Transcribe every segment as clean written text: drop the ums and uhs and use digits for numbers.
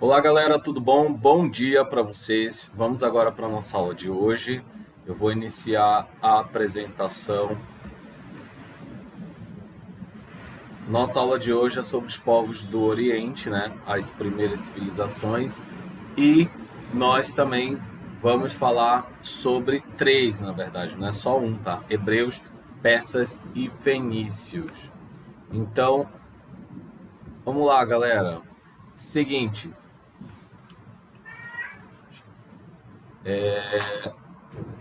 Olá galera, tudo bom? Bom dia para vocês. Vamos agora para a nossa aula de hoje. Eu vou iniciar a apresentação. Nossa aula de hoje é sobre os povos do Oriente, né? As primeiras civilizações. E nós também vamos falar sobre três, na verdade, não é só um, tá? Hebreus, persas e fenícios. Então, vamos lá, galera. Seguinte,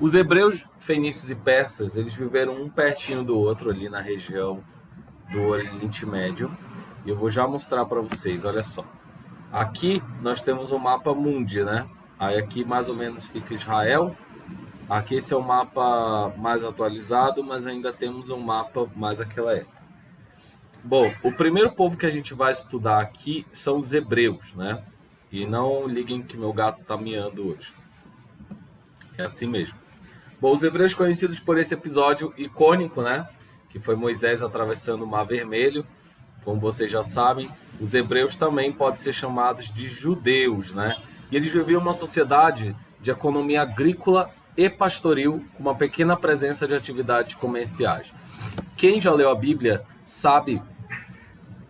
os hebreus, fenícios e persas, eles viveram um pertinho do outro ali na região do Oriente Médio. E eu vou já mostrar para vocês, olha só. Aqui nós temos o mapa mundi, né? Aí aqui mais ou menos fica Israel. Aqui esse é o mapa mais atualizado, mas ainda temos um mapa mais daquela época. Bom, o primeiro povo que a gente vai estudar aqui são os hebreus, né? E não liguem que meu gato está miando hoje. É assim mesmo. Bom, os hebreus conhecidos por esse episódio icônico, né? Que foi Moisés atravessando o Mar Vermelho. Como vocês já sabem, os hebreus também podem ser chamados de judeus, né? E eles viviam uma sociedade de economia agrícola e pastoril, com uma pequena presença de atividades comerciais. Quem já leu a Bíblia sabe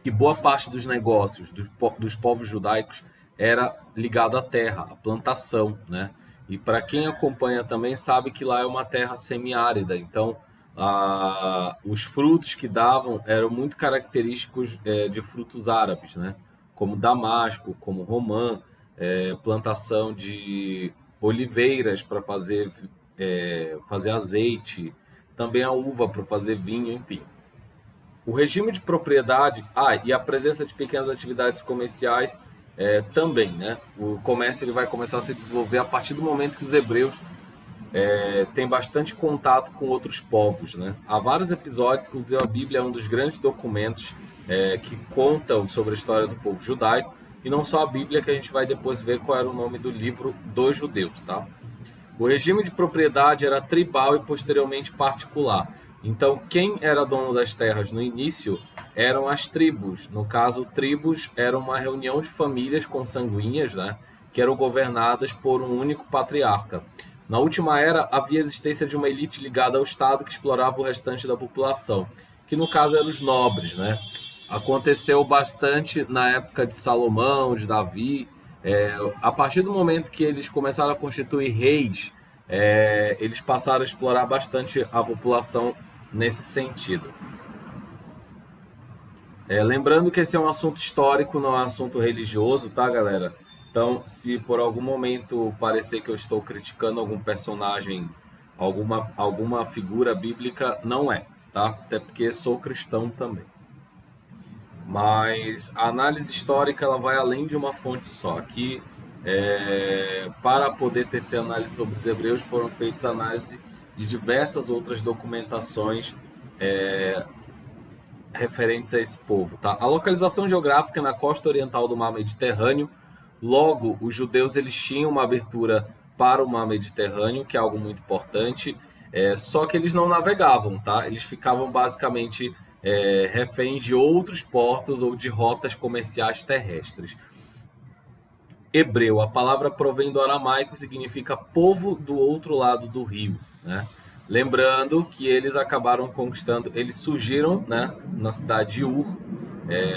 que boa parte dos negócios dos povos judaicos era ligado à terra, à plantação, né? E para quem acompanha também sabe que lá é uma terra semiárida, então os frutos que davam eram muito característicos de frutos árabes, né? Como damasco, como romã, plantação de oliveiras para fazer azeite, também a uva para fazer vinho, enfim. O regime de propriedade, e a presença de pequenas atividades comerciais também, né? O comércio ele vai começar a se desenvolver a partir do momento que os hebreus têm bastante contato com outros povos, né? Há vários episódios, inclusive a Bíblia é um dos grandes documentos que contam sobre a história do povo judaico, e não só a Bíblia, que a gente vai depois ver qual era o nome do livro dos judeus, tá? O regime de propriedade era tribal e posteriormente particular. Então, quem era dono das terras no início eram as tribos. No caso, tribos eram uma reunião de famílias consanguíneas, né, que eram governadas por um único patriarca. Na última era, havia a existência de uma elite ligada ao Estado que explorava o restante da população, que no caso eram os nobres, né? Aconteceu bastante na época de Salomão, de Davi. A partir do momento que eles começaram a constituir reis, eles passaram a explorar bastante a população nesse sentido. Lembrando que esse é um assunto histórico, não é um assunto religioso, tá, galera? Então, se por algum momento parecer que eu estou criticando algum personagem, alguma figura bíblica, não é, tá? Até porque sou cristão também. Mas a análise histórica ela vai além de uma fonte só. Aqui, para poder tecer análise sobre os hebreus, foram feitas análises de diversas outras documentações referentes a esse povo. Tá? A localização geográfica na costa oriental do Mar Mediterrâneo, logo, os judeus eles tinham uma abertura para o Mar Mediterrâneo, que é algo muito importante, só que eles não navegavam, tá? Eles ficavam basicamente reféns de outros portos ou de rotas comerciais terrestres. Hebreu, a palavra provém do aramaico e significa povo do outro lado do rio, né? Lembrando que eles acabaram conquistando, eles surgiram, né, na cidade de Ur,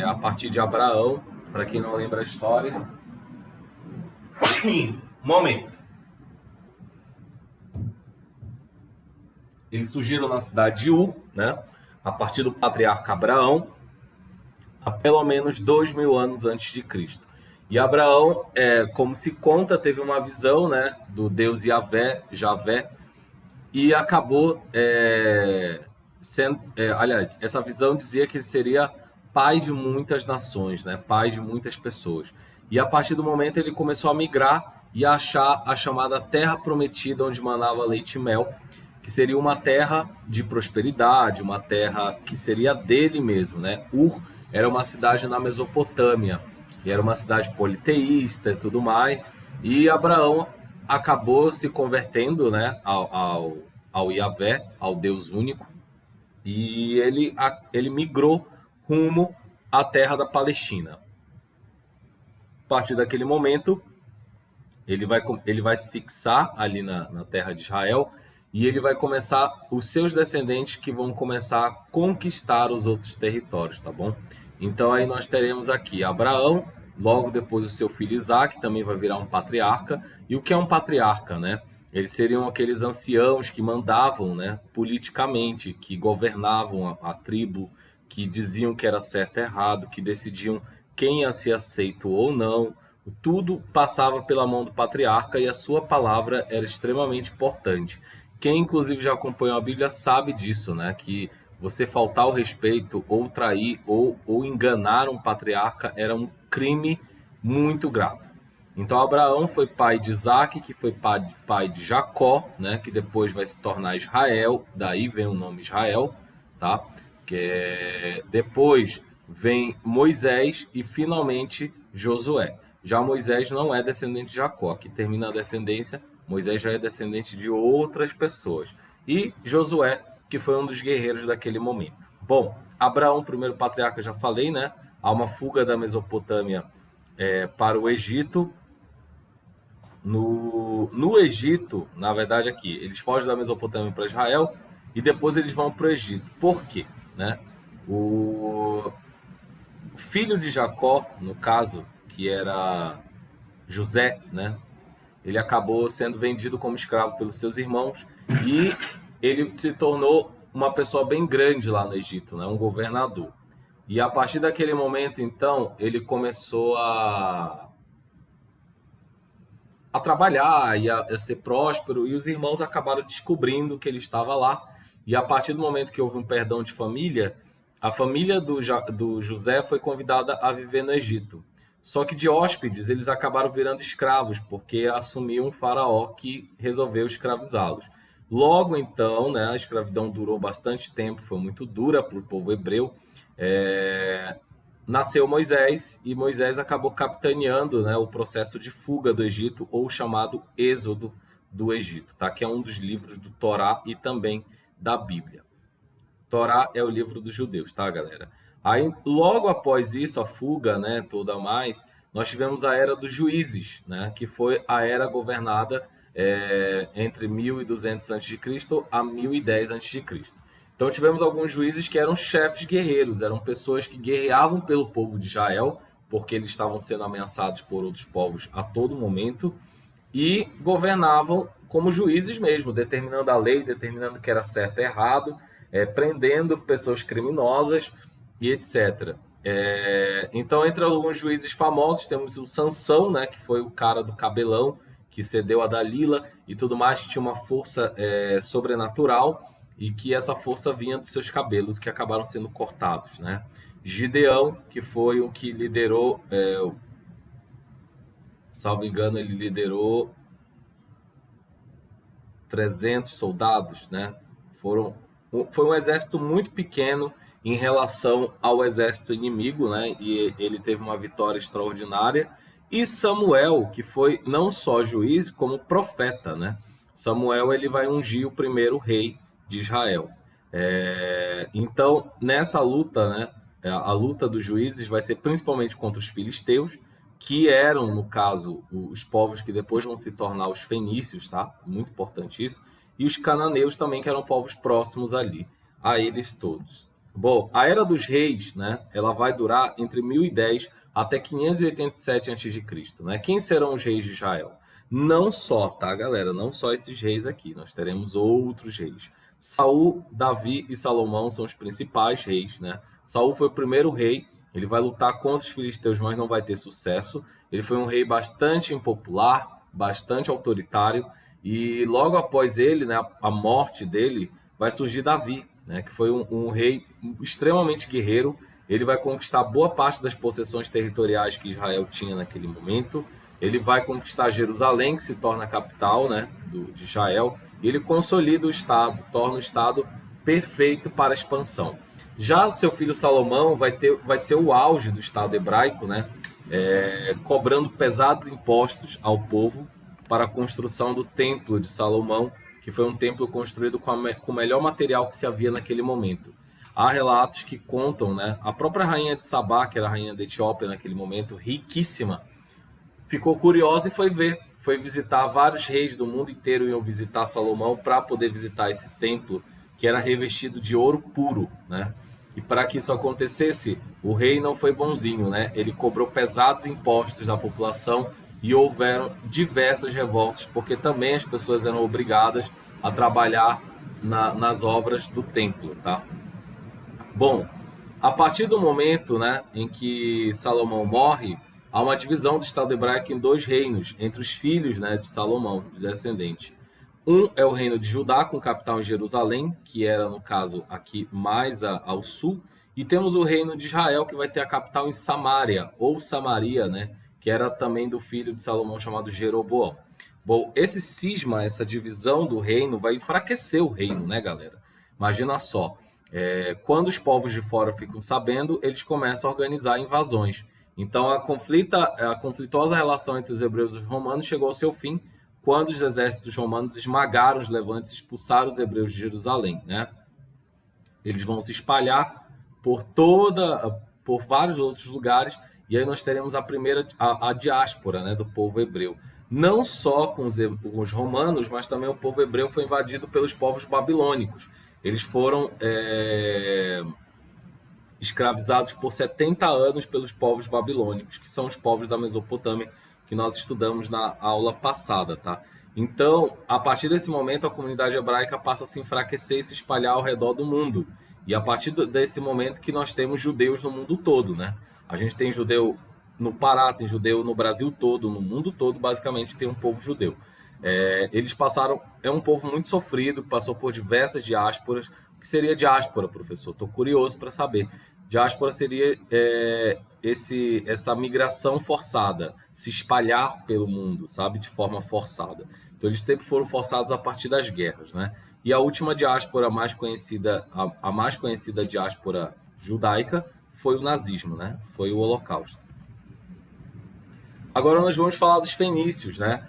a partir de Abraão, para quem não lembra a história. Momento. Eles surgiram na cidade de Ur, né, a partir do patriarca Abraão, há pelo menos 2000 anos antes de Cristo. E Abraão, como se conta, teve uma visão, né, do Deus Javé, e acabou sendo... aliás, essa visão dizia que ele seria pai de muitas nações, né, pai de muitas pessoas. E a partir do momento ele começou a migrar e a achar a chamada Terra Prometida, onde manava leite e mel, que seria uma terra de prosperidade, uma terra que seria dele mesmo, né? Ur era uma cidade na Mesopotâmia, e era uma cidade politeísta e tudo mais, e Abraão acabou se convertendo, né, ao Yahvé, ao Deus único, e ele migrou rumo à terra da Palestina. partir daquele momento, ele vai se fixar ali na terra de Israel e ele vai começar, os seus descendentes que vão começar a conquistar os outros territórios, tá bom? Então aí nós teremos aqui Abraão, logo depois o seu filho Isaac, também vai virar um patriarca. E o que é um patriarca, né? Eles seriam aqueles anciãos que mandavam, né, politicamente, que governavam a tribo, que diziam que era certo e errado, que decidiam quem ia ser aceito ou não. Tudo passava pela mão do patriarca e a sua palavra era extremamente importante. Quem, inclusive, já acompanhou a Bíblia sabe disso, né? Que você faltar o respeito, ou trair, ou enganar um patriarca era um crime muito grave. Então, Abraão foi pai de Isaac, que foi pai de Jacó, né? Que depois vai se tornar Israel, daí vem o nome Israel, tá? Depois vem Moisés e, finalmente, Josué. Já Moisés não é descendente de Jacó, que termina a descendência, Moisés já é descendente de outras pessoas. E Josué, que foi um dos guerreiros daquele momento. Bom, Abraão, primeiro patriarca, já falei, né? Há uma fuga da Mesopotâmia para o Egito. No Egito, na verdade aqui, eles fogem da Mesopotâmia para Israel e depois eles vão para o Egito. Por quê? Né? O filho de Jacó, no caso, que era José, né? Ele acabou sendo vendido como escravo pelos seus irmãos e ele se tornou uma pessoa bem grande lá no Egito, né? Um governador. E a partir daquele momento, então, ele começou a trabalhar e a ser próspero, e os irmãos acabaram descobrindo que ele estava lá. E a partir do momento que houve um perdão de família, a família do José foi convidada a viver no Egito. Só que de hóspedes, eles acabaram virando escravos, porque assumiu um faraó que resolveu escravizá-los. Logo então, né, a escravidão durou bastante tempo, foi muito dura para o povo hebreu. Nasceu Moisés, e Moisés acabou capitaneando, né, o processo de fuga do Egito, ou chamado Êxodo do Egito, tá? Que é um dos livros do Torá e também da Bíblia. Torá é o livro dos judeus, tá, galera? Aí, logo após isso, a fuga, né, toda mais, nós tivemos a Era dos Juízes, né, que foi a era governada entre 1200 a.C. a 1010 a.C. Então tivemos alguns juízes que eram chefes guerreiros, eram pessoas que guerreavam pelo povo de Israel, porque eles estavam sendo ameaçados por outros povos a todo momento, e governavam como juízes mesmo, determinando a lei, determinando o que era certo e errado, prendendo pessoas criminosas e etc. Então, entre alguns juízes famosos, temos o Sansão, né, que foi o cara do cabelão, que cedeu a Dalila e tudo mais, que tinha uma força sobrenatural, e que essa força vinha dos seus cabelos, que acabaram sendo cortados, né? Gideão, que foi o que liderou, salvo engano, ele liderou 300 soldados, né? Foi um exército muito pequeno em relação ao exército inimigo, né? E ele teve uma vitória extraordinária. E Samuel, que foi não só juiz, como profeta, né? Samuel, ele vai ungir o primeiro rei de Israel. Então, nessa luta, né? A luta dos juízes vai ser principalmente contra os filisteus, que eram, no caso, os povos que depois vão se tornar os fenícios, tá? Muito importante isso. E os cananeus também, que eram povos próximos ali, a eles todos. Bom, a Era dos Reis, né? Ela vai durar entre 1010 até 587 a.C., né? Quem serão os reis de Israel? Não só, tá, galera? Não só esses reis aqui, nós teremos outros reis. Saul, Davi e Salomão são os principais reis, né? Saul foi o primeiro rei. Ele vai lutar contra os filisteus, mas não vai ter sucesso. Ele foi um rei bastante impopular, bastante autoritário. E logo após ele, né, a morte dele, vai surgir Davi, né, que foi um rei extremamente guerreiro. Ele vai conquistar boa parte das possessões territoriais que Israel tinha naquele momento. Ele vai conquistar Jerusalém, que se torna a capital, né, de Israel. E ele consolida o Estado, torna o Estado perfeito para a expansão. Já o seu filho Salomão vai ser o auge do Estado hebraico, né? Cobrando pesados impostos ao povo para a construção do Templo de Salomão, que foi um templo construído com o melhor material que se havia naquele momento. Há relatos que contam, né? A própria rainha de Sabá, que era a rainha da Etiópia naquele momento, riquíssima, ficou curiosa e foi ver. Foi visitar vários reis do mundo inteiro, iam visitar Salomão para poder visitar esse templo que era revestido de ouro puro, né? E para que isso acontecesse, o rei não foi bonzinho, né? Ele cobrou pesados impostos da população e houveram diversas revoltas, porque também as pessoas eram obrigadas a trabalhar nas obras do templo, tá? Bom, a partir do momento, né, em que Salomão morre, há uma divisão do Estado hebraico em dois reinos, entre os filhos, né, de Salomão, de descendente. Um é o reino de Judá, com capital em Jerusalém, que era, no caso, aqui mais ao sul. E temos o reino de Israel, que vai ter a capital em Samaria, ou Samaria, né, que era também do filho de Salomão, chamado Jeroboão. Bom, esse cisma, essa divisão do reino, vai enfraquecer o reino, né, galera? Imagina só, quando os povos de fora ficam sabendo, eles começam a organizar invasões. Então, a conflituosa relação entre os hebreus e os romanos chegou ao seu fim quando os exércitos romanos esmagaram os levantes e expulsaram os hebreus de Jerusalém, né? Eles vão se espalhar por vários outros lugares, e aí nós teremos a diáspora, né, do povo hebreu. Não só com os romanos, mas também o povo hebreu foi invadido pelos povos babilônicos. Eles foram escravizados por 70 anos pelos povos babilônicos, que são os povos da Mesopotâmia, que nós estudamos na aula passada, tá? Então, a partir desse momento, a comunidade hebraica passa a se enfraquecer e se espalhar ao redor do mundo. E a partir desse momento que nós temos judeus no mundo todo, né? A gente tem judeu no Pará, tem judeu no Brasil todo, no mundo todo, basicamente tem um povo judeu. Eles passaram... É um povo muito sofrido, passou por diversas diásporas. O que seria diáspora, professor? Estou curioso para saber. Diáspora seria essa migração forçada, se espalhar pelo mundo, sabe, de forma forçada. Então eles sempre foram forçados a partir das guerras, né? E a última diáspora mais conhecida, a mais conhecida diáspora judaica, foi o nazismo, né? Foi o Holocausto. Agora nós vamos falar dos fenícios, né?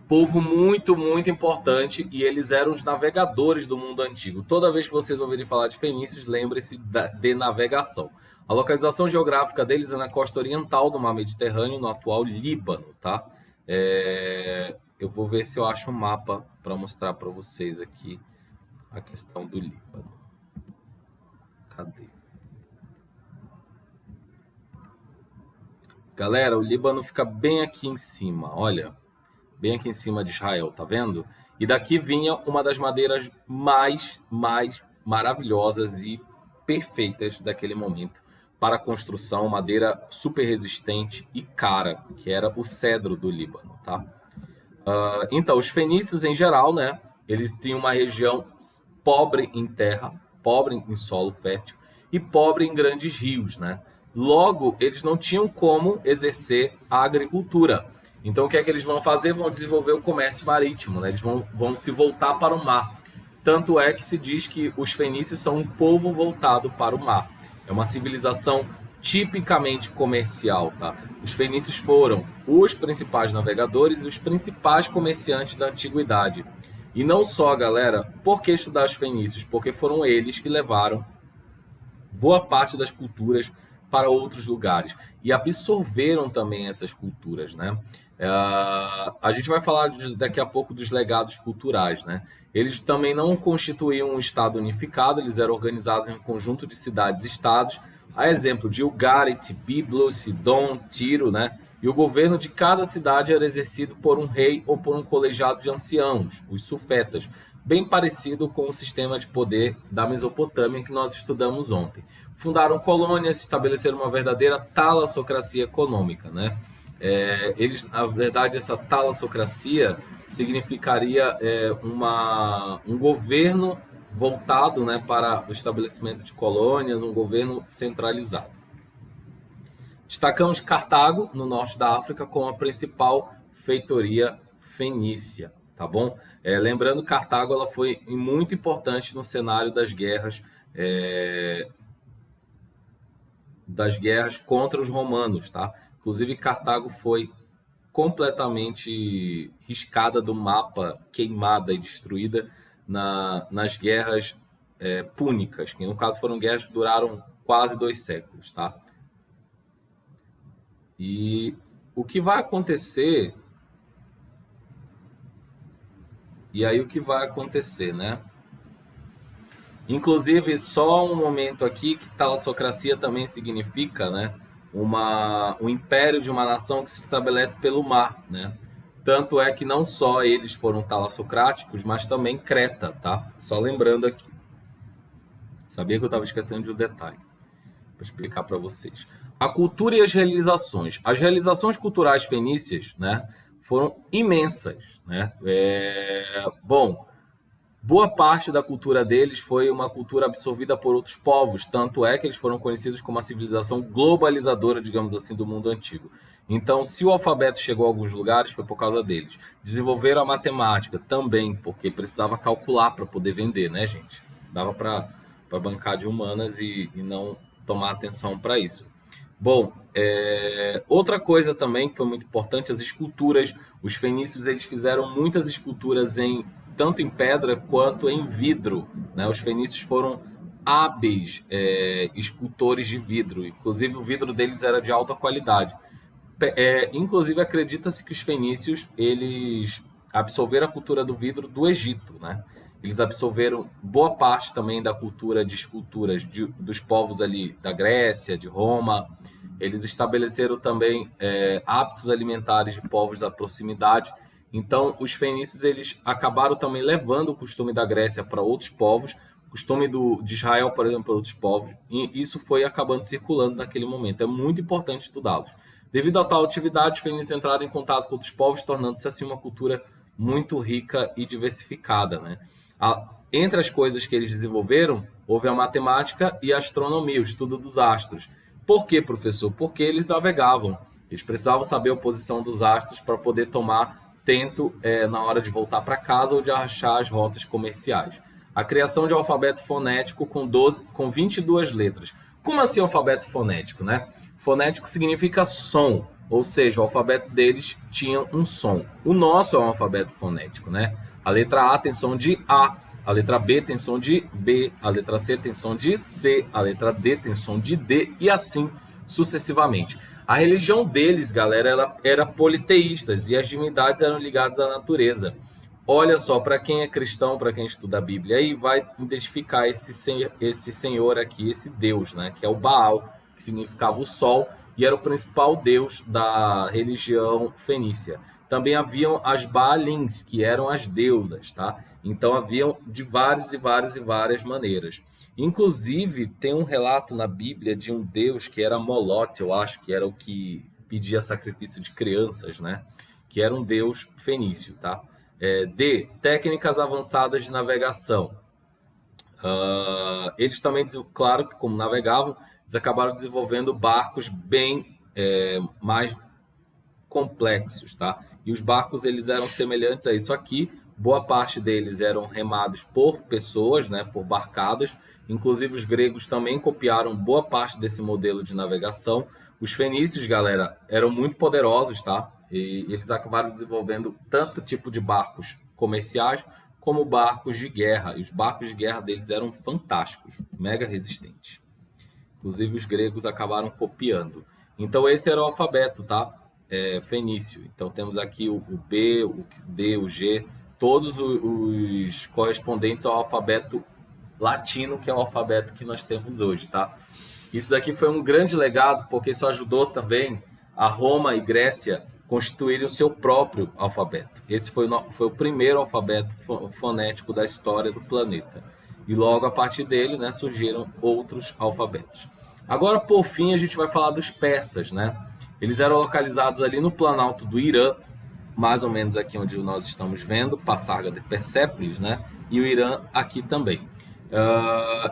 Povo muito, muito importante, e eles eram os navegadores do mundo antigo. Toda vez que vocês ouvirem falar de fenícios, lembre-se de navegação. A localização geográfica deles é na costa oriental do Mar Mediterrâneo, no atual Líbano, tá? Eu vou ver se eu acho um mapa para mostrar para vocês aqui a questão do Líbano. Cadê? Galera, o Líbano fica bem aqui em cima, olha. Bem aqui em cima de Israel, tá vendo? E daqui vinha uma das madeiras mais maravilhosas e perfeitas daquele momento para a construção, madeira super resistente e cara, que era o cedro do Líbano, tá? Então, os fenícios em geral, né? Eles tinham uma região pobre em terra, pobre em solo fértil e pobre em grandes rios, né? Logo, eles não tinham como exercer a agricultura. Então, o que é que eles vão fazer? Vão desenvolver o comércio marítimo, né? Eles vão se voltar para o mar. Tanto é que se diz que os fenícios são um povo voltado para o mar. É uma civilização tipicamente comercial, tá? Os fenícios foram os principais navegadores e os principais comerciantes da antiguidade. E não só, galera, por que estudar os fenícios? Porque foram eles que levaram boa parte das culturas para outros lugares e absorveram também essas culturas, né? A gente vai falar daqui a pouco dos legados culturais, né? Eles também não constituíam um estado unificado, eles eram organizados em um conjunto de cidades-estados, a exemplo de Ugarit, Byblos, Sidon, Tiro, né? E o governo de cada cidade era exercido por um rei ou por um colegiado de anciãos, os sufetas, bem parecido com o sistema de poder da Mesopotâmia que nós estudamos ontem. Fundaram colônias, estabeleceram uma verdadeira talassocracia econômica, né? Eles, na verdade, essa talassocracia significaria um governo voltado, né, para o estabelecimento de colônias, um governo centralizado. Destacamos Cartago, no norte da África, como a principal feitoria fenícia, tá bom? Lembrando, Cartago ela foi muito importante no cenário das guerras contra os romanos, tá? Inclusive, Cartago foi completamente riscada do mapa, queimada e destruída nas guerras púnicas, que no caso foram guerras que duraram quase 2 séculos, tá? E o que vai acontecer... E aí o que vai acontecer, né? Inclusive, só um momento aqui que talassocracia também significa, né, um império de uma nação que se estabelece pelo mar, né? Tanto é que não só eles foram talassocráticos, mas também Creta, tá? Só lembrando aqui. Sabia que eu estava esquecendo de um detalhe para explicar para vocês. A cultura e as realizações. As realizações culturais fenícias, né, foram imensas, né? Bom, boa parte da cultura deles foi uma cultura absorvida por outros povos, tanto é que eles foram conhecidos como a civilização globalizadora, digamos assim, do mundo antigo. Então, se o alfabeto chegou a alguns lugares, foi por causa deles. Desenvolveram a matemática também, porque precisava calcular para poder vender, né, gente? Dava para bancar de humanas e não tomar atenção para isso. Bom, outra coisa também que foi muito importante, as esculturas. Os fenícios eles fizeram muitas esculturas tanto em pedra quanto em vidro, né? Os fenícios foram hábeis escultores de vidro. Inclusive, o vidro deles era de alta qualidade. Inclusive, acredita-se que os fenícios eles absorveram a cultura do vidro do Egito, né? Eles absorveram boa parte também da cultura de esculturas dos povos ali da Grécia, de Roma. Eles estabeleceram também hábitos alimentares de povos da proximidade. Então, os fenícios eles acabaram também levando o costume da Grécia para outros povos, o costume de Israel, por exemplo, para outros povos. E isso foi acabando circulando naquele momento. É muito importante estudá-los. Devido a tal atividade, os fenícios entraram em contato com outros povos, tornando-se assim uma cultura muito rica e diversificada, né? Entre as coisas que eles desenvolveram, houve a matemática e a astronomia, o estudo dos astros. Por quê, professor? Porque eles navegavam. Eles precisavam saber a posição dos astros para poder tomar tento na hora de voltar para casa ou de achar as rotas comerciais. A criação de alfabeto fonético com 22 letras. Como assim alfabeto fonético, né? Fonético significa som, ou seja, o alfabeto deles tinha um som. O nosso é um alfabeto fonético, né? A letra A tem som de A, a letra B tem som de B, a letra C tem som de C, a letra D tem som de D e assim sucessivamente. A religião deles, galera, ela era politeísta e as divindades eram ligadas à natureza. Olha só, para quem é cristão, para quem estuda a Bíblia, aí vai identificar esse senhor aqui, esse Deus, né? Que é o Baal, que significava o sol e era o principal deus da religião fenícia. Também haviam as Baalins, que eram as deusas, tá? Então haviam de várias maneiras. Inclusive, tem um relato na Bíblia de um deus que era Molote, eu acho que era o que pedia sacrifício de crianças, né? Que era um deus fenício, tá? D. Técnicas avançadas de navegação. Eles também, claro que como navegavam, eles acabaram desenvolvendo barcos bem mais complexos, tá? E os barcos eles eram semelhantes a isso aqui. Boa parte deles eram remados por pessoas, né, por barcadas. Inclusive os gregos também copiaram boa parte desse modelo de navegação. Os fenícios, galera, eram muito poderosos, tá? E eles acabaram desenvolvendo tanto tipo de barcos comerciais como barcos de guerra. E os barcos de guerra deles eram fantásticos, mega resistentes. Inclusive os gregos acabaram copiando. Então esse era o alfabeto, tá? Fenício. Então temos aqui o B, o D, o G, todos os correspondentes ao alfabeto latino, que é o alfabeto que nós temos hoje, tá? Isso daqui foi um grande legado, porque isso ajudou também a Roma e Grécia constituírem o seu próprio alfabeto. Esse foi o primeiro alfabeto fonético da história do planeta. E logo a partir dele, né, surgiram outros alfabetos. Agora, por fim, a gente vai falar dos persas, né? Eles eram localizados ali no planalto do Irã, mais ou menos aqui onde nós estamos vendo, Passarga de Persépolis, né? E o Irã aqui também.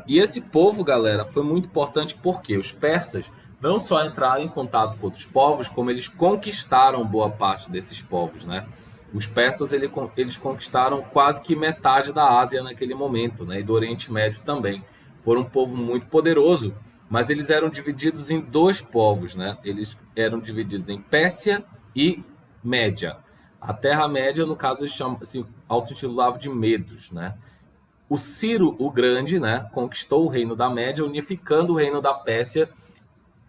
E esse povo, galera, foi muito importante porque os persas não só entraram em contato com outros povos, como eles conquistaram boa parte desses povos, né? Os persas eles conquistaram quase que metade da Ásia naquele momento, né? E do Oriente Médio também. Foram um povo muito poderoso, mas eles eram divididos em dois povos, né? Eles eram divididos em Pérsia e Média. A Terra-média, no caso, eles se auto-intitulavam de Medos, né? O Ciro o Grande, né, conquistou o reino da Média, unificando o reino da Pérsia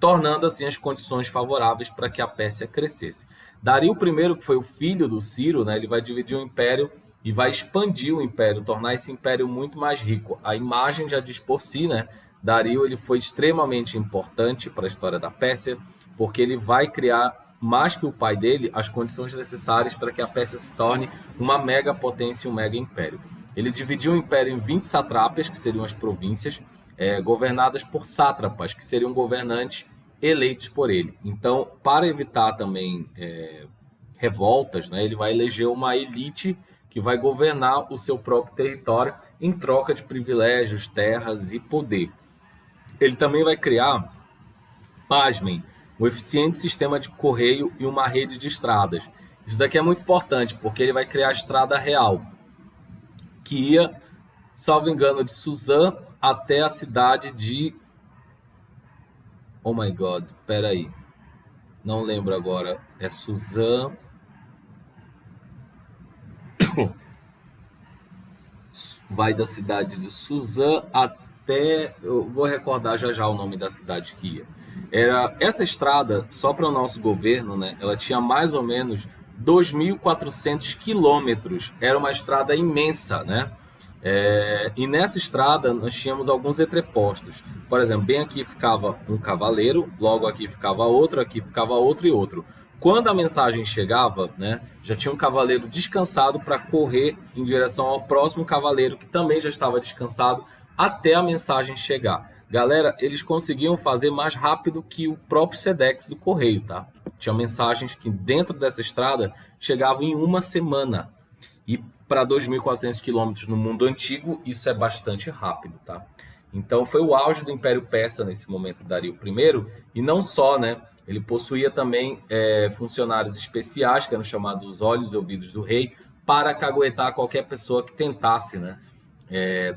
tornando assim as condições favoráveis para que a Pérsia crescesse. Dario I, que foi o filho do Ciro, né, ele vai dividir o império e vai expandir o império, tornar esse império muito mais rico. A imagem já diz por si, né? Dario ele foi extremamente importante para a história da Pérsia, porque ele vai criar, mais que o pai dele, as condições necessárias para que a Pérsia se torne uma mega potência e um mega império. Ele dividiu o império em 20 satrápias, que seriam as províncias, governadas por sátrapas, que seriam governantes eleitos por ele. Então, para evitar também revoltas, né, ele vai eleger uma elite que vai governar o seu próprio território em troca de privilégios, terras e poder. Ele também vai criar, pasmem, um eficiente sistema de correio e uma rede de estradas. Isso daqui é muito importante, porque ele vai criar a estrada real, que ia, salvo engano, de Suzã até a cidade de... Oh my God, peraí. Não lembro agora. É Suzã... Vai da cidade de Suzã até... Eu vou recordar já o nome da cidade que ia. Essa estrada, só para o nosso governo, né, ela tinha mais ou menos 2.400 quilômetros. Era uma estrada imensa, né? E nessa estrada nós tínhamos alguns entrepostos. Por exemplo, bem aqui ficava um cavaleiro, logo aqui ficava outro e outro. Quando a mensagem chegava, né, já tinha um cavaleiro descansado para correr em direção ao próximo cavaleiro, que também já estava descansado, até a mensagem chegar. Galera, eles conseguiam fazer mais rápido que o próprio Sedex do correio, tá? Tinha mensagens que dentro dessa estrada chegavam em uma semana. E para 2.400 quilômetros no mundo antigo, isso é bastante rápido, tá? Então foi o auge do Império Persa nesse momento, Dario I, e não só, né? Ele possuía também funcionários especiais, que eram chamados os olhos e ouvidos do rei, para caguetar qualquer pessoa que tentasse, né,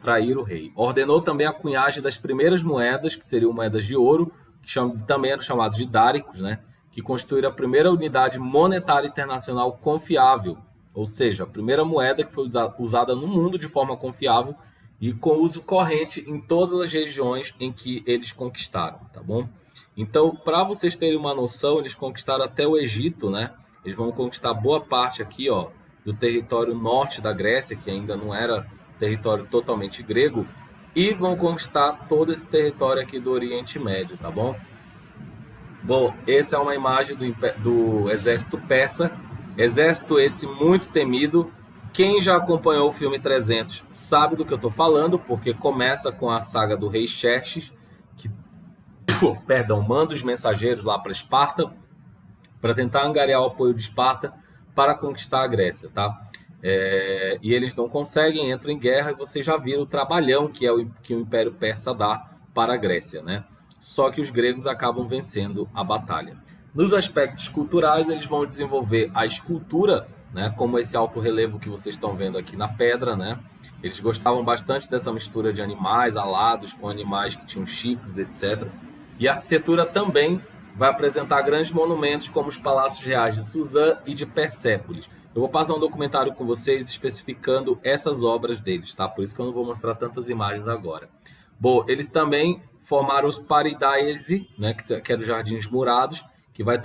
trair o rei. Ordenou também a cunhagem das primeiras moedas, que seriam moedas de ouro, que também eram chamados de dáricos, né, que constituíram a primeira unidade monetária internacional confiável, ou seja, a primeira moeda que foi usada no mundo de forma confiável e com uso corrente em todas as regiões em que eles conquistaram, tá bom? Então, para vocês terem uma noção, eles conquistaram até o Egito, né? Eles vão conquistar boa parte aqui, ó, do território norte da Grécia, que ainda não era território totalmente grego, e vão conquistar todo esse território aqui do Oriente Médio, tá bom? Bom, essa é uma imagem do exército persa, exército esse muito temido. Quem já acompanhou o filme 300 sabe do que eu estou falando, porque começa com a saga do rei Xerxes, que manda os mensageiros lá para Esparta para tentar angariar o apoio de Esparta para conquistar a Grécia, tá? E eles não conseguem, entram em guerra, e vocês já viram o trabalhão que o Império Persa dá para a Grécia, né? Só que os gregos acabam vencendo a batalha. Nos aspectos culturais, eles vão desenvolver a escultura, né, como esse alto relevo que vocês estão vendo aqui na pedra, né? Eles gostavam bastante dessa mistura de animais alados com animais que tinham chifres, etc. E a arquitetura também vai apresentar grandes monumentos como os palácios reais de Suzã e de Persépolis. Eu vou passar um documentário com vocês especificando essas obras deles, tá? Por isso que eu não vou mostrar tantas imagens agora. Bom, eles também formaram os Paridaesi, né, que eram os jardins murados, que vai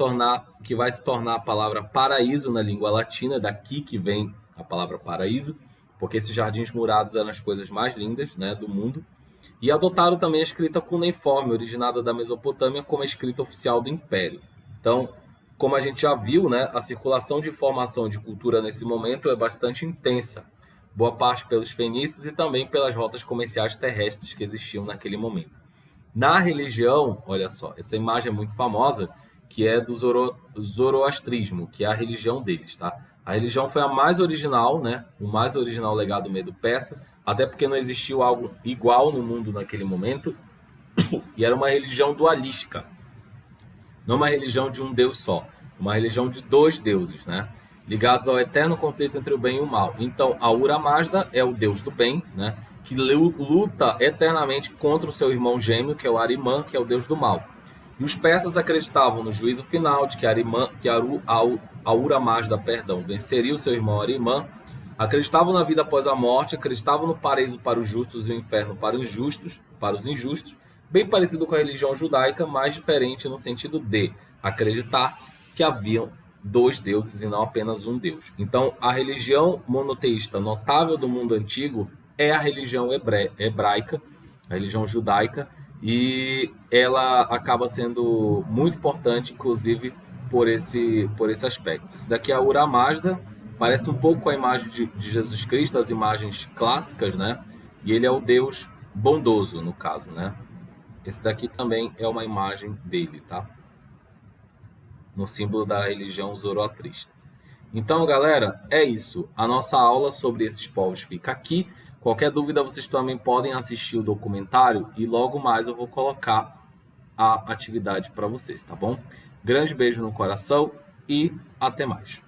se tornar a palavra paraíso na língua latina, daqui que vem a palavra paraíso, porque esses jardins murados eram as coisas mais lindas, né, do mundo. E adotaram também a escrita cuneiforme, originada da Mesopotâmia, como a escrita oficial do Império. Então, como a gente já viu, né, a circulação de informação de cultura nesse momento é bastante intensa, boa parte pelos fenícios e também pelas rotas comerciais terrestres que existiam naquele momento. Na religião, olha só, essa imagem é muito famosa, que é do zoroastrismo, que é a religião deles, tá? A religião foi a mais original, né? O mais original legado medo persa, até porque não existiu algo igual no mundo naquele momento, e era uma religião dualística. Não uma religião de um deus só, uma religião de dois deuses, né? Ligados ao eterno conflito entre o bem e o mal. Então, Ahura Mazda é o deus do bem, né? Que luta eternamente contra o seu irmão gêmeo, que é o Ahriman, que é o deus do mal. E os persas acreditavam no juízo final, de que Ahura Mazda, venceria o seu irmão Ahriman. Acreditavam na vida após a morte, acreditavam no paraíso para os justos e o inferno para os injustos, bem parecido com a religião judaica, mas diferente no sentido de acreditar-se que haviam dois deuses e não apenas um Deus. Então, a religião monoteísta notável do mundo antigo é a religião hebraica, a religião judaica, e ela acaba sendo muito importante, inclusive, por esse aspecto. Esse daqui é a Ahura Mazda, parece um pouco com a imagem de Jesus Cristo, as imagens clássicas, né? E ele é o Deus bondoso, no caso, né? Esse daqui também é uma imagem dele, tá? No símbolo da religião zoroastrista. Então, galera, é isso. A nossa aula sobre esses povos fica aqui. Qualquer dúvida, vocês também podem assistir o documentário e logo mais eu vou colocar a atividade para vocês, tá bom? Grande beijo no coração e até mais.